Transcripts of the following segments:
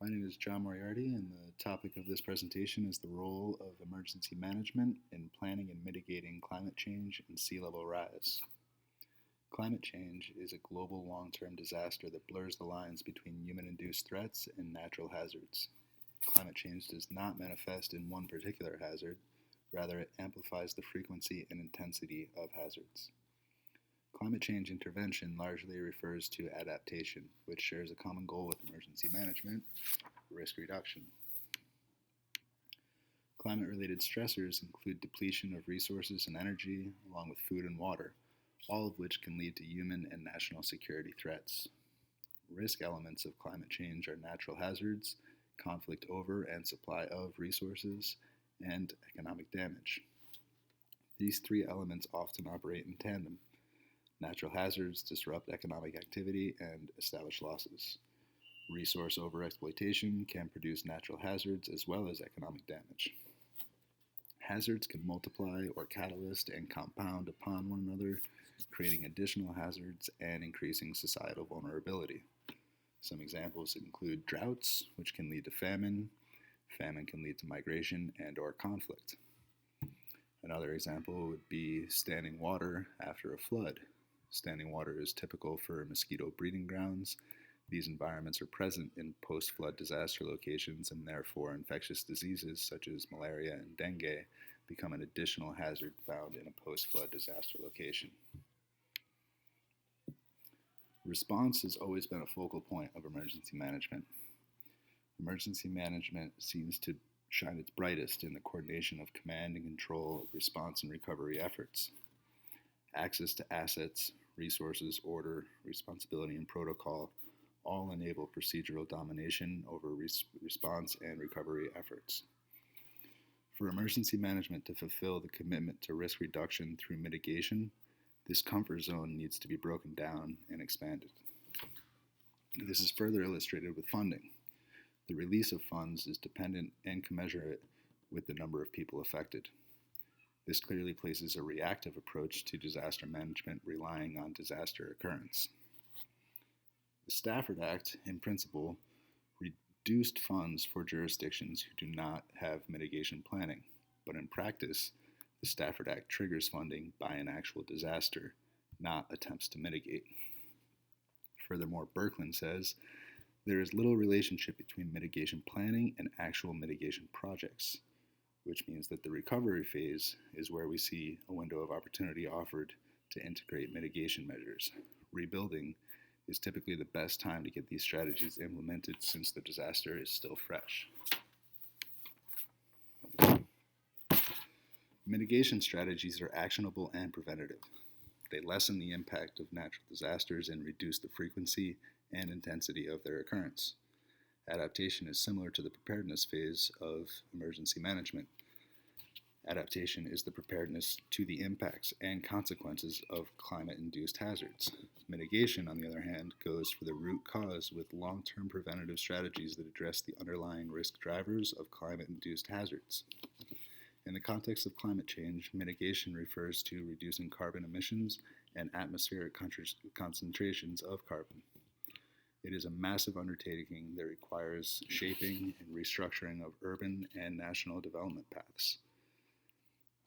My name is John Moriarty, and the topic of this presentation is the role of emergency management in planning and mitigating climate change and sea level rise. Climate change is a global long-term disaster that blurs the lines between human-induced threats and natural hazards. Climate change does not manifest in one particular hazard, rather it amplifies the frequency and intensity of hazards. Climate change intervention largely refers to adaptation, which shares a common goal with emergency management: risk reduction. Climate-related stressors include depletion of resources and energy, along with food and water, all of which can lead to human and national security threats. Risk elements of climate change are natural hazards, conflict over and supply of resources, and economic damage. These three elements often operate in tandem. Natural hazards disrupt economic activity and establish losses. Resource overexploitation can produce natural hazards as well as economic damage. Hazards can multiply or catalyst and compound upon one another, creating additional hazards and increasing societal vulnerability. Some examples include droughts, which can lead to famine. Famine can lead to migration and/or conflict. Another example would be standing water after a flood. Standing water is typical for mosquito breeding grounds. These environments are present in post-flood disaster locations, and therefore infectious diseases such as malaria and dengue become an additional hazard found in a post-flood disaster location. Response has always been a focal point of emergency management. Emergency management seems to shine its brightest in the coordination of command and control of response and recovery efforts. Access to assets, resources, order, responsibility, and protocol all enable procedural domination over response and recovery efforts. For emergency management to fulfill the commitment to risk reduction through mitigation, this comfort zone needs to be broken down and expanded. This is further illustrated with funding. The release of funds is dependent and commensurate with the number of people affected. This clearly places a reactive approach to disaster management relying on disaster occurrence. The Stafford Act, in principle, reduced funds for jurisdictions who do not have mitigation planning, but in practice, the Stafford Act triggers funding by an actual disaster, not attempts to mitigate. Furthermore, Birkeland says, there is little relationship between mitigation planning and actual mitigation projects, which means that the recovery phase is where we see a window of opportunity offered to integrate mitigation measures. Rebuilding is typically the best time to get these strategies implemented since the disaster is still fresh. Mitigation strategies are actionable and preventative. They lessen the impact of natural disasters and reduce the frequency and intensity of their occurrence. Adaptation is similar to the preparedness phase of emergency management. Adaptation is the preparedness to the impacts and consequences of climate-induced hazards. Mitigation, on the other hand, goes for the root cause with long-term preventative strategies that address the underlying risk drivers of climate-induced hazards. In the context of climate change, mitigation refers to reducing carbon emissions and atmospheric concentrations of carbon. It is a massive undertaking that requires shaping and restructuring of urban and national development paths.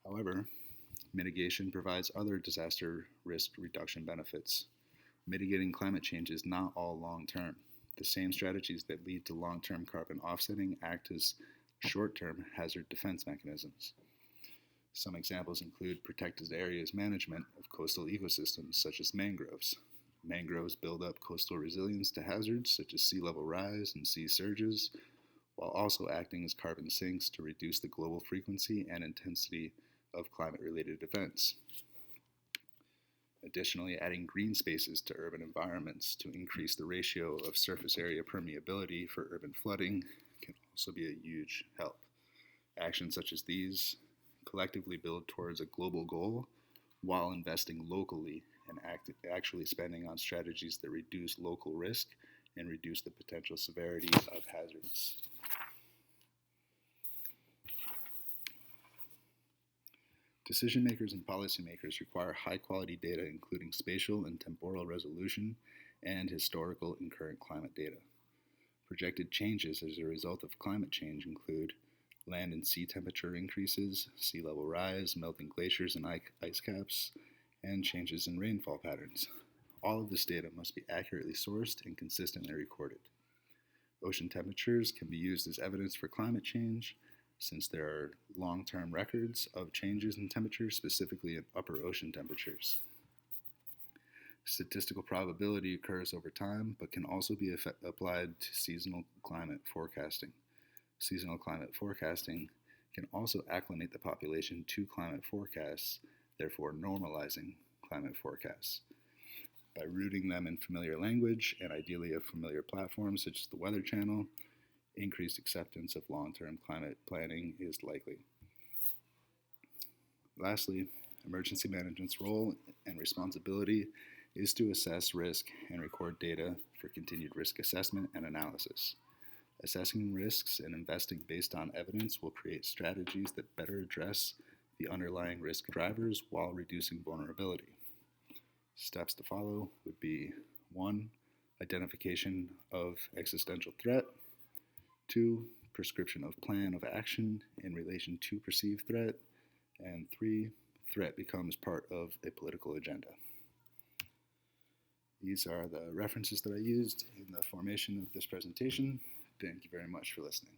However, mitigation provides other disaster risk reduction benefits. Mitigating climate change is not all long-term. The same strategies that lead to long-term carbon offsetting act as short-term hazard defense mechanisms. Some examples include protected areas management of coastal ecosystems such as mangroves. Mangroves build up coastal resilience to hazards such as sea level rise and sea surges, while also acting as carbon sinks to reduce the global frequency and intensity of climate-related events. Additionally, adding green spaces to urban environments to increase the ratio of surface area permeability for urban flooding can also be a huge help. Actions such as these collectively build towards a global goal while investing locally and actually spending on strategies that reduce local risk and reduce the potential severity of hazards. Decision makers and policymakers require high-quality data, including spatial and temporal resolution and historical and current climate data. Projected changes as a result of climate change include land and sea temperature increases, sea level rise, melting glaciers and ice caps, and changes in rainfall patterns. All of this data must be accurately sourced and consistently recorded. Ocean temperatures can be used as evidence for climate change, since there are long-term records of changes in temperature, specifically in upper ocean temperatures. Statistical probability occurs over time, but can also be applied to seasonal climate forecasting. Seasonal climate forecasting can also acclimate the population to climate forecasts, therefore normalizing climate forecasts. By rooting them in familiar language and ideally a familiar platform such as the Weather Channel, increased acceptance of long-term climate planning is likely. Lastly, emergency management's role and responsibility is to assess risk and record data for continued risk assessment and analysis. Assessing risks and investing based on evidence will create strategies that better address the underlying risk drivers while reducing vulnerability. Steps to follow would be 1. Identification of existential threat. 2. Prescription of plan of action in relation to perceived threat. And 3. Threat becomes part of a political agenda. These are the references that I used in the formation of this presentation. Thank you very much for listening.